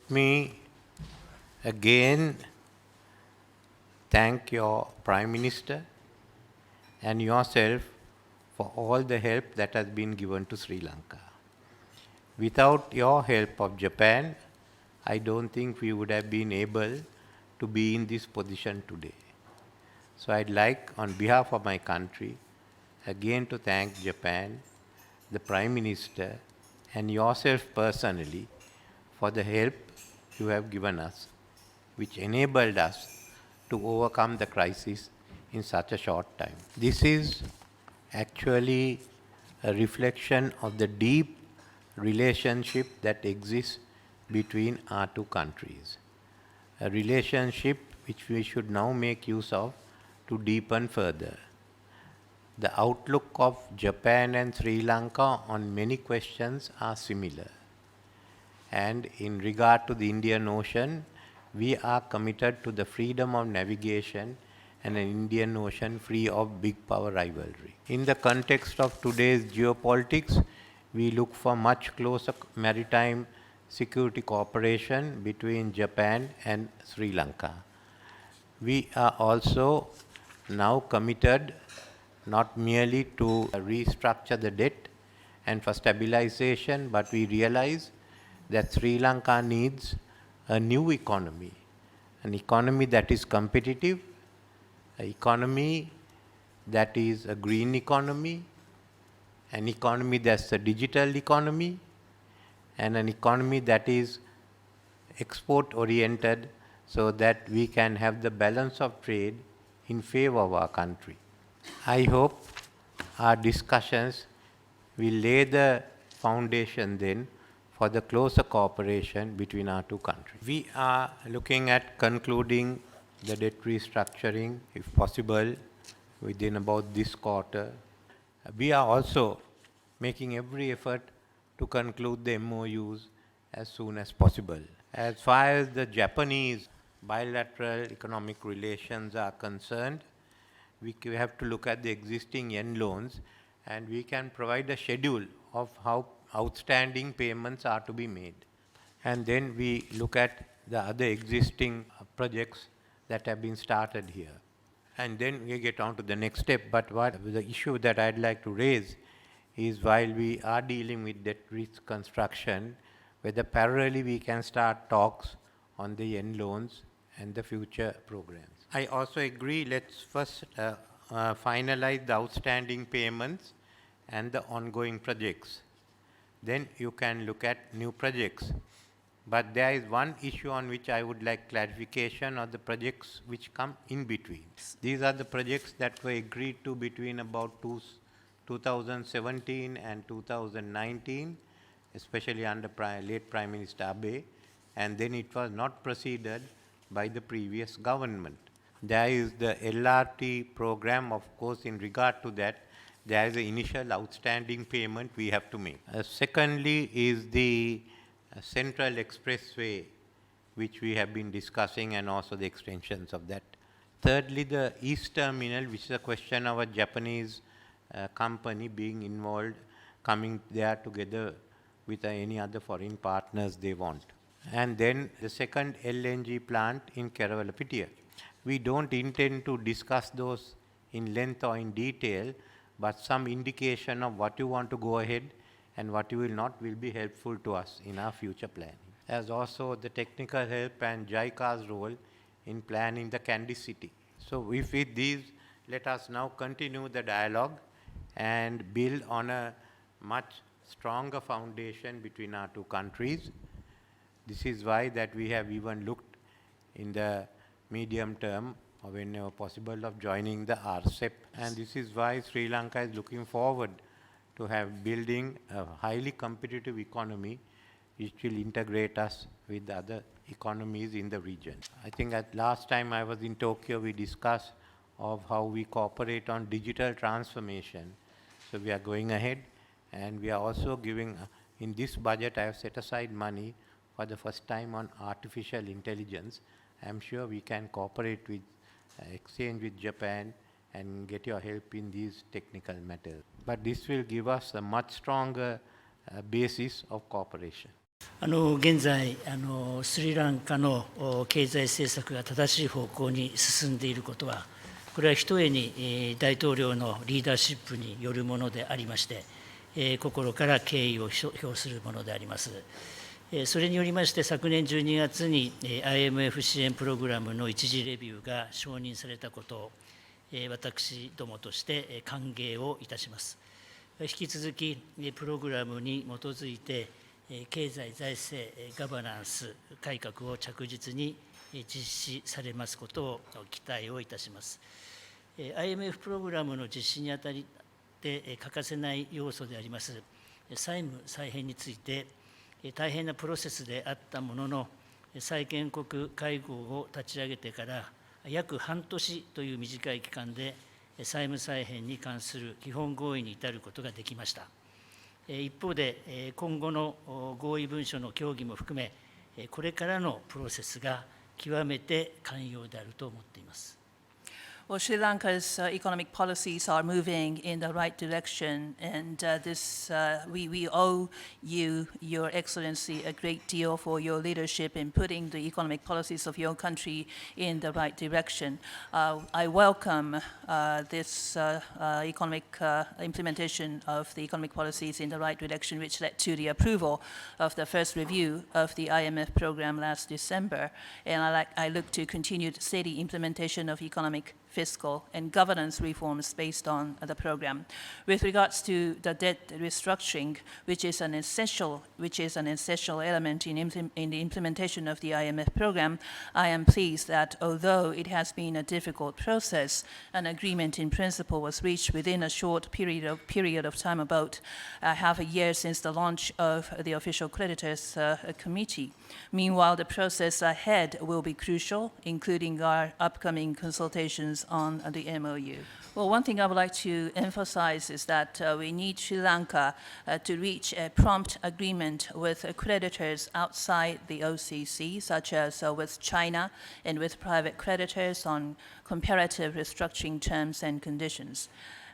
Me again thank your Prime Minister and yourself for all the help that has been given to Sri Lanka. Without your help of Japan, I don't think we would have been able to be in this position today. So I'd like, on behalf of my country, again to thank Japan, the Prime Minister, and yourself personally for the help you have given us, which enabled us to overcome the crisis in such a short time. This is actually a reflection of the deep relationship that exists between our two countries. A relationship which we should now make use of to deepen further. The outlook of Japan and Sri Lanka on many questions are similar. And in regard to the Indian Ocean, we are committed to the freedom of navigation and an Indian Ocean free of big power rivalry. In the context of today's geopolitics, we look for much closer maritime security cooperation between Japan and Sri Lanka. We are also now committed not merely to restructure the debt and for stabilization, but we realize that Sri Lanka needs a new economy, an economy that is competitive, an economy that is a green economy, an economy that's a digital economy, and an economy that is export oriented so that we can have the balance of trade in favor of our country. I hope our discussions will lay the foundation then for the closer cooperation between our two countries. We are looking at concluding the debt restructuring, if possible, within about this quarter. We are also making every effort to conclude the MOUs as soon as possible. As far as the Japanese bilateral economic relations are concerned, we have to look at the existing yen loans, and we can provide a schedule of how outstanding payments are to be made. And then we look at the other existing projects that have been started here. And then we get on to the next step. But what the issue that I'd like to raise is, while we are dealing with debt reconstruction, whether parallelly we can start talks on the yen loans and the future programs. I also agree, let's first finalize the outstanding payments and the ongoing projects. Then you can look at new projects. But there is one issue on which I would like clarification of the projects which come in between. These are the projects that were agreed to between about 2017 and 2019, especially under late Prime Minister Abe, and then it was not proceeded by the previous government. There is the LRT program, of course. In regard to that, there is an initial outstanding payment we have to make. Secondly is the Central Expressway, which we have been discussing, and also the extensions of that. Thirdly, the East Terminal, which is a question of a Japanese company being involved, coming there together with any other foreign partners they want. And then the second LNG plant in Keravalapitia. We don't intend to discuss those in length or in detail, but some indication of what you want to go ahead and what you will not will be helpful to us in our future planning. As also the technical help and JICA's role in planning the Candy City. So with these, let us now continue the dialogue and build on a much stronger foundation between our two countries. This is why that we have even looked in the medium term, or whenever possible, of joining the RCEP. And this is why Sri Lanka is looking forward to have building a highly competitive economy which will integrate us with other economies in the region. I think at last time I was in Tokyo, we discussed of how we cooperate on digital transformation. So we are going ahead, and we are also giving, in this budget I have set aside money for the first time on artificial intelligence. I am sure we can cooperate with, exchange with Japan and get your help in these technical matters. But this will give us a much stronger basis of cooperation. 現在スリランカの経済政策が正しい方向に進んでいることは、これはひとえに大統領のリーダーシップによるものでありまして、心から敬意を表するものであります。それによりまして、昨年12月に IMF 支援プログラムの一次レビューが承認されたことを、私どもとして歓迎をいたします。引き続き、プログラムに基づいて、経済財政ガバナンス改革を着実に実施されますことを期待をいたします。IMF プログラムの実施にあたって欠かせない要素であります債務再編について、大変なプロセスであったものの、債権国会合を立ち上げてから約半年という短い期間で債務再編に関する基本合意に至ることができました。一方で、今後の合意文書の協議も含め、これからのプロセスが極めて寛容であると思っています。Well, Sri Lanka's economic policies are moving in the right direction, and we owe you, Your Excellency, a great deal for your leadership in putting the economic policies of your country in the right direction. I welcome this economic implementation of the economic policies in the right direction, which led to the approval of the first review of the IMF program last December, and I look to continued steady implementation of economic, fiscal, and governance reforms based on the program. With regards to the debt restructuring, which is an essential element in the implementation of the IMF program, I am pleased that although it has been a difficult process, an agreement in principle was reached within a short period of time, about half a year since the launch of the official creditors committee. Meanwhile, the process ahead will be crucial, including our upcoming consultations on the MOU. Well, one thing I would like to emphasize is that we need Sri Lanka to reach a prompt agreement with creditors outside the OCC, such as with China and with private creditors on comparative restructuring terms and conditions.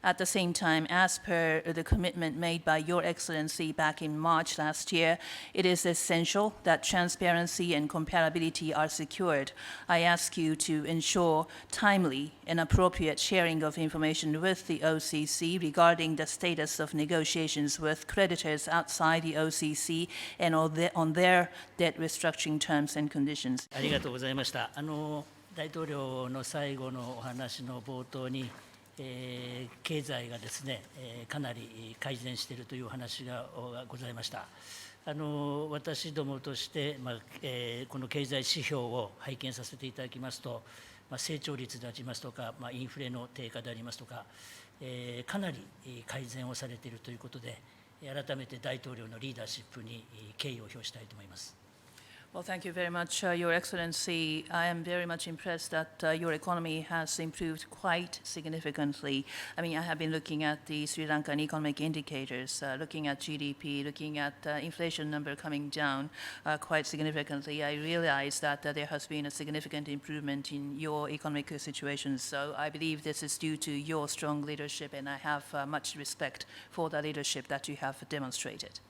At the same time, as per the commitment made by Your Excellency back in March last year, it is essential that transparency and comparability are secured. I ask you to ensure timely and appropriate sharing of information with the OCC regarding the status of negotiations with creditors outside the OCC and on their debt restructuring terms and conditions. ありがとうございました。大統領の最後のお話の冒頭に、経済がですね、かなり改善しているというお話がございました。私どもとして、この経済指標を拝見させていただきますと、成長率でありますとか、インフレの低下でありますとか、かなり改善をされているということで、改めて大統領のリーダーシップに敬意を表したいと思います。Well, thank you very much, Your Excellency. I am very much impressed that your economy has improved quite significantly. I mean, I have been looking at the Sri Lankan economic indicators, looking at GDP, looking at inflation number coming down quite significantly. I realize that there has been a significant improvement in your economic situation. So I believe this is due to your strong leadership, and I have much respect for the leadership that you have demonstrated.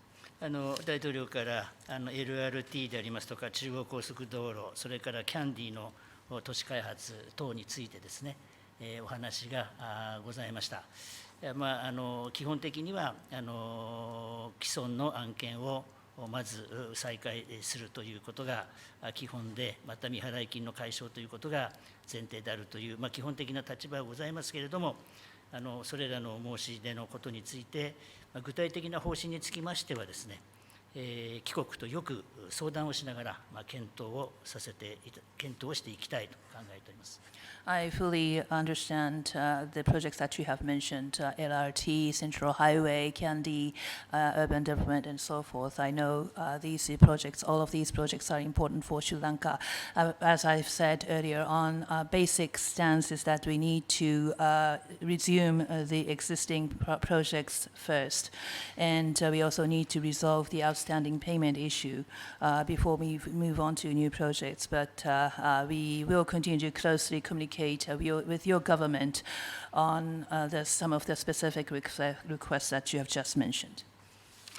大統領から LRT でありますとか中央高速道路、それからキャンディーの都市開発等についてですね、お話がございました。基本的には既存の案件をまず再開するということが基本で、また未払い金の解消ということが前提であるという、基本的な立場がございますけれども、それらの申し出のことについて、具体的な方針につきましてはですね、帰国とよく相談をしながら、検討をしていきたいと考えております。I fully understand the projects that you have mentioned, LRT, Central Highway, Kandy, urban development, and so forth. I know all of these projects are important for Sri Lanka. As I've said earlier on, our basic stance is that we need to resume the existing projects first. And we also need to resolve the outstanding payment issue before we move on to new projects. But we will continue to closely communicate with your government on some of the specific requests that you have just mentioned.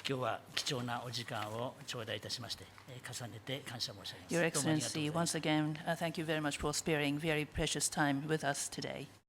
今日は貴重なお時間を頂戴いたしまして、重ねて感謝申し上げます。 Your どうもありがとうござい Excellency, ました。 once again, thank you very much for sparing very precious time with us today.